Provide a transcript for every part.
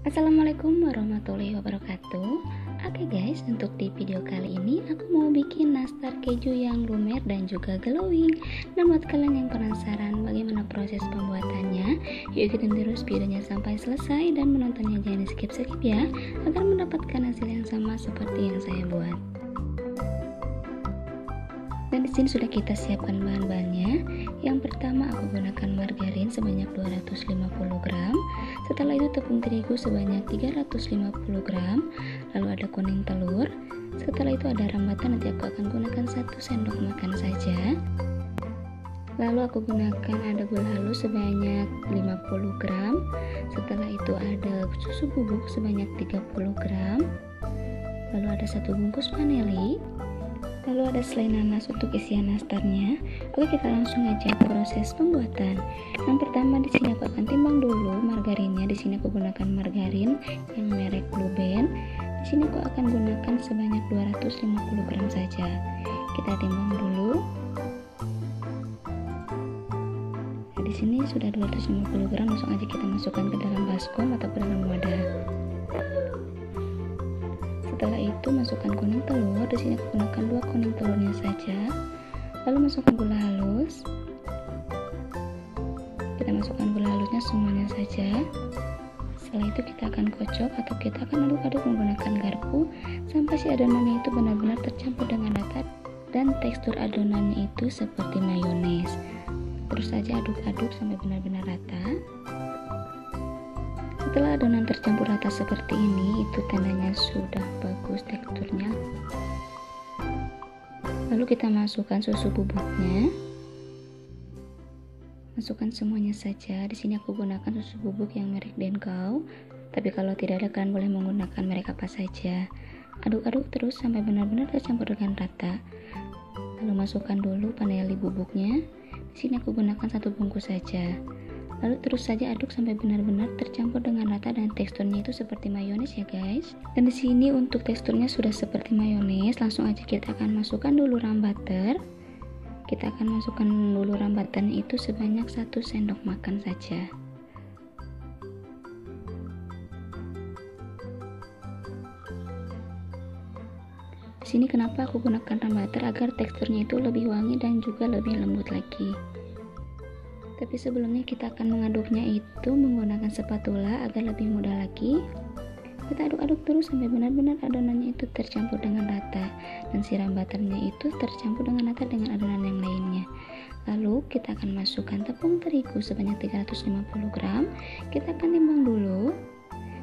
Assalamualaikum warahmatullahi wabarakatuh. Oke guys, untuk di video kali ini aku mau bikin nastar keju yang lumer dan juga glowing. Dan buat kalian yang penasaran bagaimana proses pembuatannya, yuk ikutin terus videonya sampai selesai dan menontonnya jangan di skip ya, agar mendapatkan hasil yang sama seperti yang saya buat. Dan di sini sudah kita siapkan bahan-bahannya. Yang pertama aku gunakan margarin sebanyak 250 gram. Setelah itu tepung terigu sebanyak 350 gram. Lalu ada kuning telur. Setelah itu ada rambatan, nanti aku akan gunakan 1 sendok makan saja. Lalu aku gunakan ada gula halus sebanyak 50 gram. Setelah itu ada susu bubuk sebanyak 30 gram. Lalu ada 1 bungkus vanili. Lalu ada selai nanas untuk isian nastarnya. Oke, kita langsung aja ke proses pembuatan. Yang pertama di sini aku akan timbang dulu margarinnya. Di sini aku gunakan margarin yang merek Blue Band. Di sini aku akan gunakan sebanyak 250 gram saja. Kita timbang dulu. Nah, di sini sudah 250 gram, langsung aja kita masukkan ke dalam baskom atau ke dalam wadah. Setelah itu masukkan kuning telur. Di sini aku gunakan 2 kuning telurnya saja. Lalu masukkan gula halus. Kita masukkan gula halusnya semuanya saja. Setelah itu kita akan kocok atau kita akan aduk-aduk menggunakan garpu sampai si adonannya itu benar-benar tercampur dengan rata dan tekstur adonannya itu seperti mayones. Terus saja aduk-aduk sampai benar-benar rata. Setelah adonan tercampur rata seperti ini, itu tandanya sudah bagus teksturnya. Lalu kita masukkan susu bubuknya. Masukkan semuanya saja. Di sini aku gunakan susu bubuk yang merek Denkau. Tapi kalau tidak ada, kalian boleh menggunakan merek apa saja. Aduk-aduk terus sampai benar-benar tercampur dengan rata. Lalu masukkan dulu vanili bubuknya. Di sini aku gunakan 1 bungkus saja. Lalu terus saja aduk sampai benar-benar tercampur dengan rata dan teksturnya itu seperti mayones ya guys. Dan di sini untuk teksturnya sudah seperti mayones, langsung aja kita akan masukkan dulu rambutan. Kita akan masukkan dulu rambutan itu sebanyak 1 sendok makan saja. Di sini kenapa aku gunakan rambutan, agar teksturnya itu lebih wangi dan juga lebih lembut lagi. Tapi sebelumnya kita akan mengaduknya itu menggunakan spatula agar lebih mudah lagi. Kita aduk-aduk terus sampai benar-benar adonannya itu tercampur dengan rata dan si rambutannya itu tercampur dengan rata dengan adonan yang lainnya. Lalu kita akan masukkan tepung terigu sebanyak 350 gram. Kita akan timbang dulu.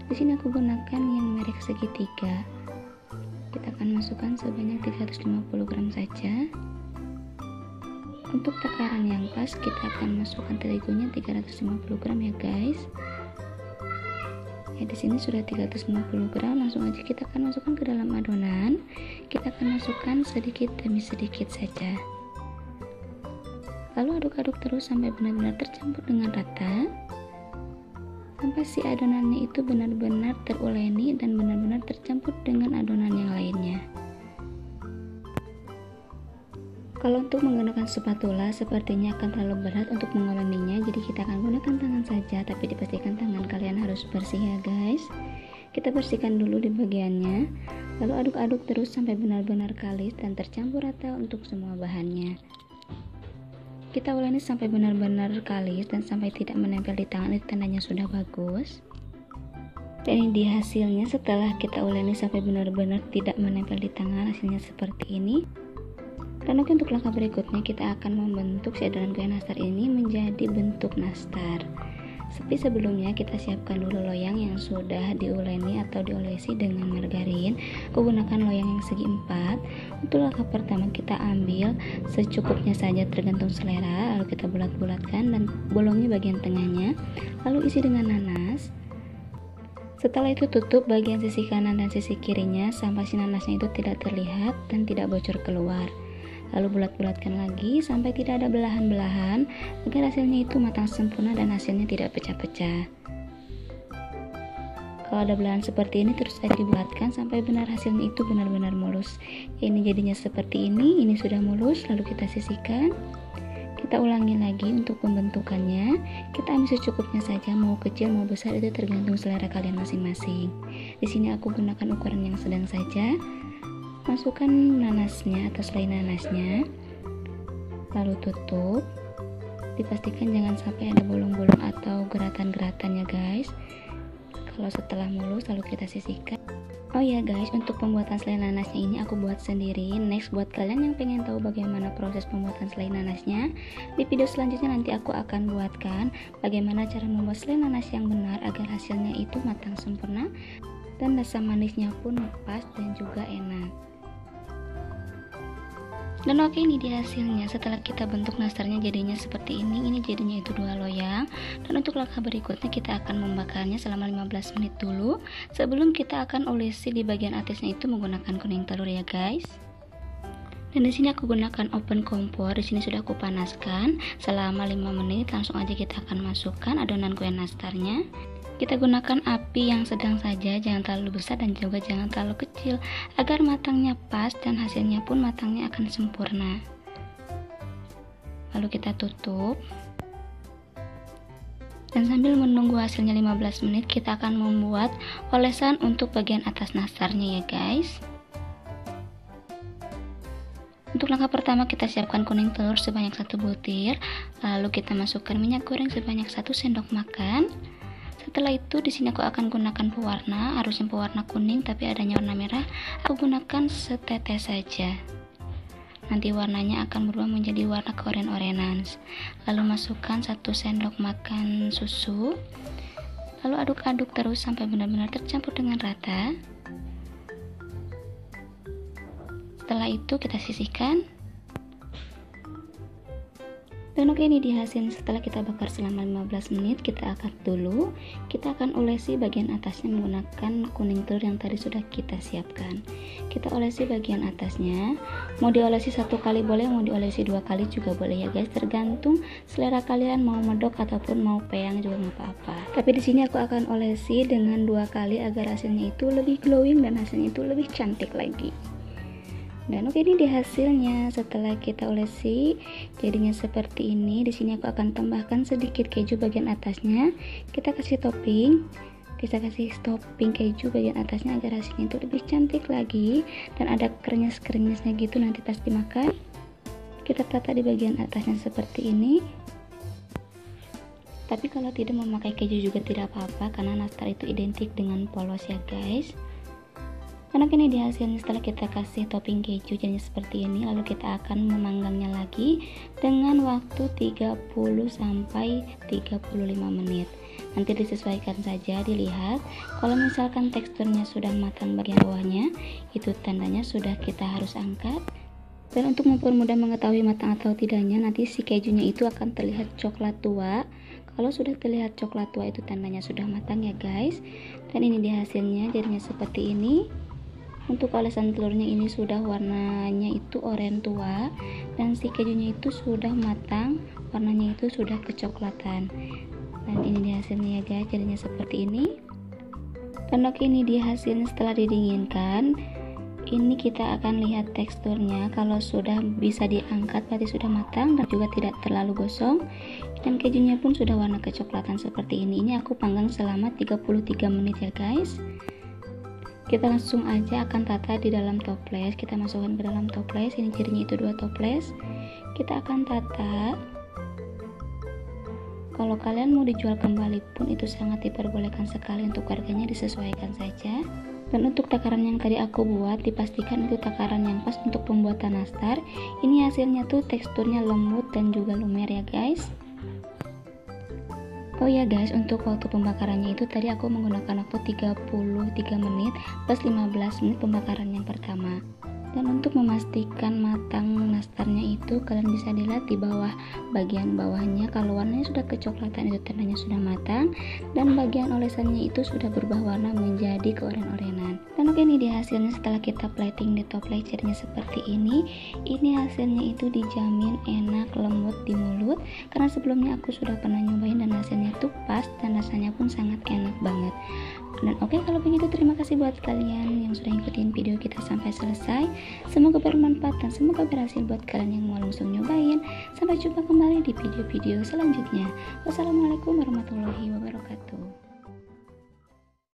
Di sini aku gunakan yang merek segitiga. Kita akan masukkan sebanyak 350 gram saja. Untuk takaran yang pas, kita akan masukkan terigunya 350 gram ya guys. Ya, di sini sudah 350 gram, langsung aja kita akan masukkan ke dalam adonan. Kita akan masukkan sedikit demi sedikit saja. Lalu aduk-aduk terus sampai benar-benar tercampur dengan rata. Sampai si adonannya itu benar-benar teruleni dan benar-benar tercampur dengan adonan yang lainnya. Kalau untuk menggunakan spatula sepertinya akan terlalu berat untuk menguleninya, jadi kita akan gunakan tangan saja, tapi dipastikan tangan kalian harus bersih ya guys. Kita bersihkan dulu di bagiannya, lalu aduk-aduk terus sampai benar-benar kalis dan tercampur rata untuk semua bahannya. Kita uleni sampai benar-benar kalis dan sampai tidak menempel di tangan, itu tandanya sudah bagus. Dan ini dia hasilnya setelah kita uleni sampai benar-benar tidak menempel di tangan, hasilnya seperti ini. Dan oke, untuk langkah berikutnya kita akan membentuk si adonan kue nastar ini menjadi bentuk nastar. Tapi sebelumnya kita siapkan dulu loyang yang sudah diuleni atau diolesi dengan margarin. Aku gunakan loyang yang segi 4. Untuk langkah pertama kita ambil secukupnya saja tergantung selera. Lalu kita bulat-bulatkan dan bolongi bagian tengahnya. Lalu isi dengan nanas. Setelah itu tutup bagian sisi kanan dan sisi kirinya sampai si nanasnya itu tidak terlihat dan tidak bocor keluar. Lalu bulat-bulatkan lagi sampai tidak ada belahan-belahan agar hasilnya itu matang sempurna dan hasilnya tidak pecah-pecah. Kalau ada belahan seperti ini terus saja dibulatkan sampai benar hasilnya itu benar-benar mulus. Ini jadinya seperti ini sudah mulus, lalu kita sisihkan. Kita ulangi lagi untuk pembentukannya. Kita ambil secukupnya saja, mau kecil mau besar itu tergantung selera kalian masing-masing. Di sini aku gunakan ukuran yang sedang saja. Masukkan nanasnya atau selai nanasnya, lalu tutup. Dipastikan jangan sampai ada bolong-bolong atau geratan-geratan ya guys. Kalau setelah mulus lalu kita sisihkan. Oh ya guys, untuk pembuatan selai nanasnya ini aku buat sendiri. Next, buat kalian yang pengen tahu bagaimana proses pembuatan selai nanasnya, di video selanjutnya nanti aku akan buatkan bagaimana cara membuat selai nanas yang benar agar hasilnya itu matang sempurna dan rasa manisnya pun pas dan juga enak. Dan oke, ini dia hasilnya. Setelah kita bentuk nastarnya jadinya seperti ini. Ini jadinya itu 2 loyang. Dan untuk langkah berikutnya kita akan membakarnya selama 15 menit dulu sebelum kita akan olesi di bagian atasnya itu menggunakan kuning telur ya guys. Dan di sini aku gunakan oven kompor. Di sini sudah aku panaskan selama 5 menit. Langsung aja kita akan masukkan adonan kue nastarnya. Kita gunakan api yang sedang saja, jangan terlalu besar dan juga jangan terlalu kecil, agar matangnya pas dan hasilnya pun matangnya akan sempurna. Lalu kita tutup. Dan sambil menunggu hasilnya 15 menit, kita akan membuat olesan untuk bagian atas nastarnya ya guys. Untuk langkah pertama kita siapkan kuning telur sebanyak 1 butir, lalu kita masukkan minyak goreng sebanyak 1 sendok makan. Setelah itu di sini aku akan gunakan pewarna, harusnya pewarna kuning tapi adanya warna merah. Aku gunakan setetes saja. Nanti warnanya akan berubah menjadi warna keoren-orenan. Lalu masukkan 1 sendok makan susu. Lalu aduk-aduk terus sampai benar-benar tercampur dengan rata. Setelah itu kita sisihkan. Dan oke, ini di hasilnya. Setelah kita bakar selama 15 menit, kita angkat dulu. Kita akan olesi bagian atasnya menggunakan kuning telur yang tadi sudah kita siapkan. Kita olesi bagian atasnya. Mau diolesi 1 kali boleh, mau diolesi 2 kali juga boleh ya guys. Tergantung selera kalian, mau medok ataupun mau peyang juga nggak apa-apa. Tapi di sini aku akan olesi dengan 2 kali agar hasilnya itu lebih glowing dan hasilnya itu lebih cantik lagi. Dan oke, ini di hasilnya. Setelah kita olesi jadinya seperti ini. Di sini aku akan tambahkan sedikit keju bagian atasnya. Kita kasih topping keju bagian atasnya agar hasilnya itu lebih cantik lagi dan ada krenyes-krenyesnya gitu nanti pas dimakan. Kita tata di bagian atasnya seperti ini. Tapi kalau tidak memakai keju juga tidak apa-apa karena nastar itu identik dengan polos ya guys. Karena ini di hasilnya setelah kita kasih topping keju jadinya seperti ini. Lalu kita akan memanggangnya lagi dengan waktu 30 sampai 35 menit. Nanti disesuaikan saja, dilihat. Kalau misalkan teksturnya sudah matang bagian bawahnya, itu tandanya sudah kita harus angkat. Dan untuk mempermudah mengetahui matang atau tidaknya, nanti si kejunya itu akan terlihat coklat tua. Kalau sudah terlihat coklat tua itu tandanya sudah matang ya guys. Dan ini di hasilnya jadinya seperti ini. Untuk olesan telurnya ini sudah warnanya itu oranye tua dan si kejunya itu sudah matang, warnanya itu sudah kecoklatan. Dan ini di hasilnya ya guys, jadinya seperti ini. Dan oke, ini di hasilnya setelah didinginkan. Ini kita akan lihat teksturnya. Kalau sudah bisa diangkat berarti sudah matang dan juga tidak terlalu gosong. Dan kejunya pun sudah warna kecoklatan seperti ini. Ini aku panggang selama 33 menit ya guys. Kita langsung aja akan tata di dalam toples. Kita masukkan ke dalam toples. Ini cirinya itu 2 toples. Kita akan tata. Kalau kalian mau dijual kembali pun itu sangat diperbolehkan sekali, untuk harganya disesuaikan saja. Dan untuk takaran yang tadi aku buat, dipastikan itu takaran yang pas untuk pembuatan nastar. Ini hasilnya tuh teksturnya lembut dan juga lumer ya guys. Oh ya guys, untuk waktu pembakarannya itu tadi aku menggunakan waktu 33 menit plus 15 menit pembakaran yang pertama. Dan untuk memastikan matang nastarnya itu kalian bisa dilihat di bawah, bagian bawahnya kalau warnanya sudah kecoklatan itu tandanya sudah matang, dan bagian olesannya itu sudah berubah warna menjadi keoren-orenan. Dan oke, ini di hasilnya setelah kita plating di toples jadinya seperti ini. Ini hasilnya itu dijamin enak, lembut di mulut karena sebelumnya aku sudah pernah nyobain dan hasilnya itu pas dan rasanya pun sangat enak banget. Dan oke, kalau begitu terima kasih buat kalian yang sudah ikutin video kita sampai selesai. Semoga bermanfaat dan semoga berhasil buat kalian yang mau langsung nyobain. Sampai jumpa kembali di video-video selanjutnya. Wassalamualaikum warahmatullahi wabarakatuh.